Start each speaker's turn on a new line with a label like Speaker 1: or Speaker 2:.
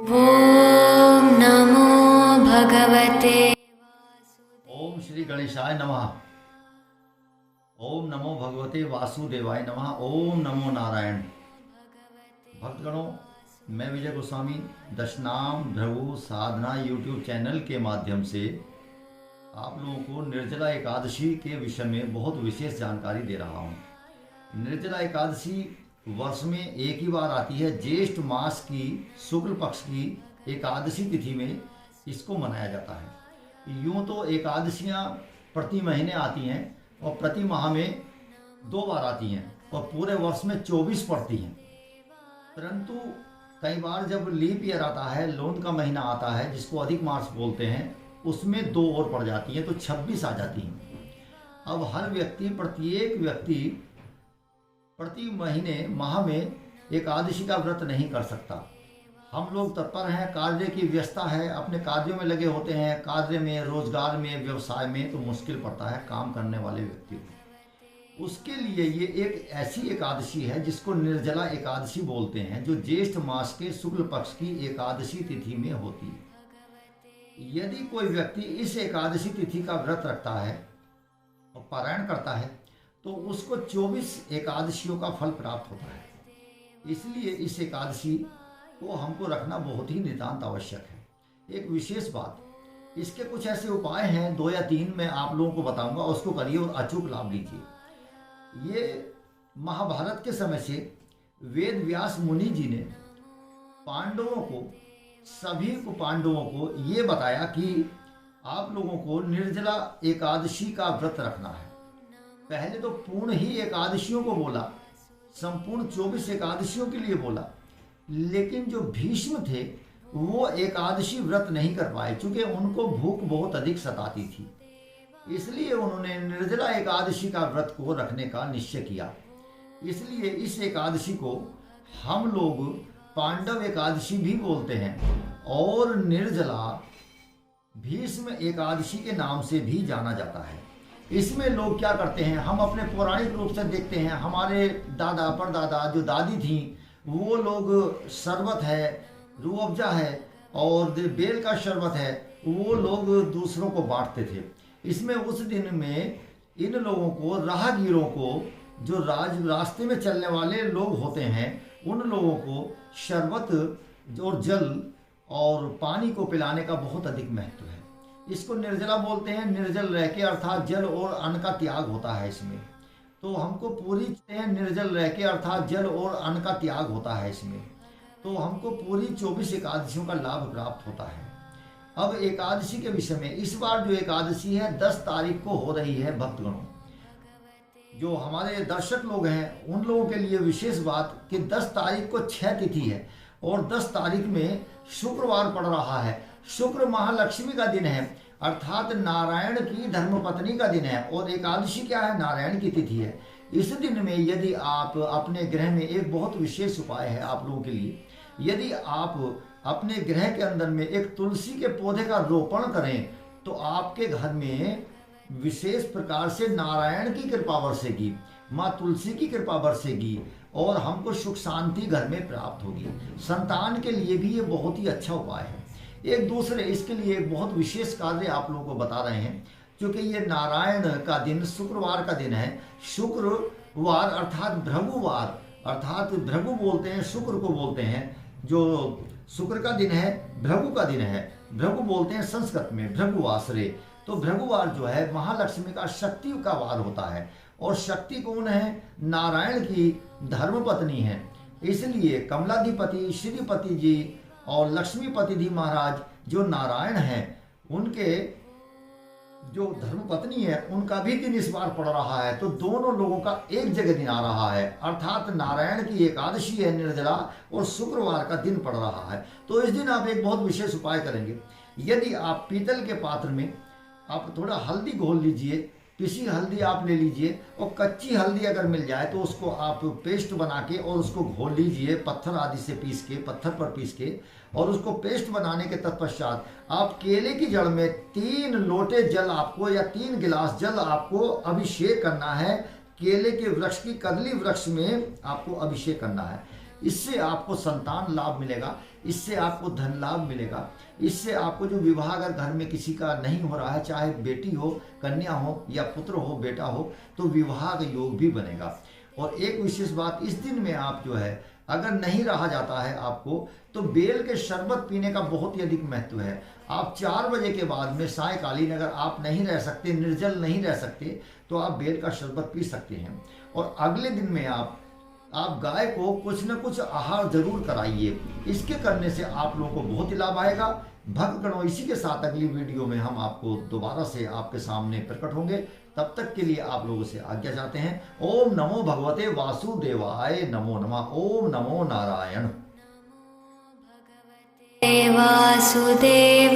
Speaker 1: ॐ नमो भगवते
Speaker 2: ओम श्री गणेशाय नमः। ओम नमो भगवते वासुदेवाय नमः। ओम नमो नारायण। भक्तगणों, मैं विजय गोस्वामी दशनाम भृगु साधना यूट्यूब चैनल के माध्यम से आप लोगों को निर्जला एकादशी के विषय में बहुत विशेष जानकारी दे रहा हूँ। निर्जला एकादशी वर्ष में एक ही बार आती है। ज्येष्ठ मास की शुक्ल पक्ष की एकादशी तिथि में इसको मनाया जाता है। यूँ तो एकादशियाँ प्रति महीने आती हैं और प्रति माह में 2 बार आती हैं और पूरे वर्ष में 24 पड़ती हैं, परंतु कई बार जब लीप ईयर आता है, लोन का महीना आता है जिसको अधिक मास बोलते हैं, उसमें 2 और पड़ जाती हैं तो 26 आ जाती हैं। अब हर व्यक्ति, प्रत्येक व्यक्ति प्रति महीने माह में एकादशी का व्रत नहीं कर सकता। हम लोग तत्पर हैं, कार्य की व्यस्तता है, अपने कार्यों में लगे होते हैं, कार्य में, रोजगार में, व्यवसाय में, तो मुश्किल पड़ता है काम करने वाले व्यक्ति को। उसके लिए ये एक ऐसी एकादशी है जिसको निर्जला एकादशी बोलते हैं, जो ज्येष्ठ मास के शुक्ल पक्ष की एकादशी तिथि में होती है। यदि कोई व्यक्ति इस एकादशी तिथि का व्रत रखता है और पारायण करता है तो उसको 24 एकादशियों का फल प्राप्त होता है। इसलिए इस एकादशी को हमको रखना बहुत ही नितांत आवश्यक है। एक विशेष बात, इसके कुछ ऐसे उपाय हैं, 2 या 3 मैं आप लोगों को बताऊंगा, उसको करिए और अचूक लाभ लीजिए। ये महाभारत के समय से वेद व्यास मुनि जी ने सभी पांडवों को ये बताया कि आप लोगों को निर्जला एकादशी का व्रत रखना है। पहले तो पूर्ण ही एकादशियों को बोला, संपूर्ण 24 एकादशियों के लिए बोला, लेकिन जो भीष्म थे वो एकादशी व्रत नहीं कर पाए, क्योंकि उनको भूख बहुत अधिक सताती थी। इसलिए उन्होंने निर्जला एकादशी का व्रत को रखने का निश्चय किया। इसलिए इस एकादशी को हम लोग पांडव एकादशी भी बोलते हैं और निर्जला भीष्म एकादशी के नाम से भी जाना जाता है। इसमें लोग क्या करते हैं, हम अपने पौराणिक रूप से देखते हैं, हमारे दादा परदादा जो दादी थी वो लोग शरबत है, रूह अफ़ज़ा है और बेल का शरबत है, वो लोग दूसरों को बांटते थे। इसमें उस दिन में इन लोगों को, राहगीरों को, जो रास्ते में चलने वाले लोग होते हैं, उन लोगों को शरबत और जल और पानी को पिलाने का बहुत अधिक महत्व है। इसको निर्जला बोलते हैं। निर्जल रह के अर्थात जल और अन्न का त्याग होता है इसमें, तो हमको पूरी निर्जल रह के अर्थात जल और अन्न का त्याग होता है इसमें, तो हमको पूरी 24 एकादशियों का लाभ प्राप्त होता है। अब एकादशी के विषय में, इस बार जो एकादशी है 10 तारीख को हो रही है। भक्तगणों, जो हमारे दर्शक लोग हैं उन लोगों के लिए विशेष बात कि 10 तारीख को 6 तिथि है और 10 तारीख में शुक्रवार पड़ रहा है। शुक्र महालक्ष्मी का दिन है, अर्थात नारायण की धर्मपत्नी का दिन है, और एकादशी क्या है, नारायण की तिथि है। इस दिन में यदि आप अपने गृह में, एक बहुत विशेष उपाय है आप लोगों के लिए, यदि आप अपने गृह के अंदर में एक तुलसी के पौधे का रोपण करें तो आपके घर में विशेष प्रकार से नारायण की कृपा बरसेगी, माँ तुलसी की कृपा बरसेगी और हमको सुख शांति घर में प्राप्त होगी। संतान के लिए भी ये बहुत ही अच्छा उपाय है। एक दूसरे, इसके लिए एक बहुत विशेष कार्य आप लोगों को बता रहे हैं, क्योंकि ये नारायण का दिन शुक्रवार का दिन है। शुक्रवार अर्थात भृगुवार, अर्थात भृगु बोलते हैं, शुक्र को बोलते हैं, जो शुक्र का दिन है, भृगु का दिन है। भृगु बोलते हैं संस्कृत में, भृगुवासरे। तो भृगुवार जो है महालक्ष्मी का, शक्ति का वार होता है, और शक्ति कौन है, नारायण की धर्मपत्नी है। इसलिए कमलाधिपति श्रीपति जी और लक्ष्मीपति जी महाराज जो नारायण हैं, उनके जो धर्मपत्नी है उनका भी दिन इस बार पड़ रहा है, तो दोनों लोगों का एक जगह दिन आ रहा है, अर्थात नारायण की एकादशी है निर्जला और शुक्रवार का दिन पड़ रहा है। तो इस दिन आप एक बहुत विशेष उपाय करेंगे। यदि आप पीतल के पात्र में आप थोड़ा हल्दी घोल लीजिए, पिसी हल्दी आप ले लीजिए, और कच्ची हल्दी अगर मिल जाए तो उसको आप पेस्ट बना के और उसको घोल लीजिए, पत्थर आदि से पीस के, पत्थर पर पीस के, और उसको पेस्ट बनाने के तत्पश्चात आप केले की जड़ में 3 लोटे जल आपको, या 3 गिलास जल आपको अभिषेक करना है। केले के वृक्ष की, कदली वृक्ष में आपको अभिषेक करना है। इससे आपको संतान लाभ मिलेगा, इससे आपको धन लाभ मिलेगा, इससे आपको जो विवाह अगर घर में किसी का नहीं हो रहा है, चाहे बेटी हो, कन्या हो या पुत्र हो, बेटा हो, तो विवाह का योग भी बनेगा। और एक विशेष बात, इस दिन में आप जो है अगर नहीं रहा जाता है आपको, तो बेल के शरबत पीने का बहुत ही अधिक महत्व है। आप 4 बजे के बाद में सायकालीन अगर आप नहीं रह सकते, निर्जल नहीं रह सकते, तो आप बेल का शरबत पी सकते हैं। और अगले दिन में आप गाय को कुछ न कुछ आहार जरूर कराइए। इसके करने से आप लोगों को बहुत ही लाभ आएगा। भक्तगणों, इसी के साथ अगली वीडियो में हम आपको दोबारा से आपके सामने प्रकट होंगे। तब तक के लिए आप लोगों से आज्ञा चाहते हैं। ओम नमो भगवते वासुदेवाय नमो नमः। ओम नमो नारायण।
Speaker 1: वासुदेवाय।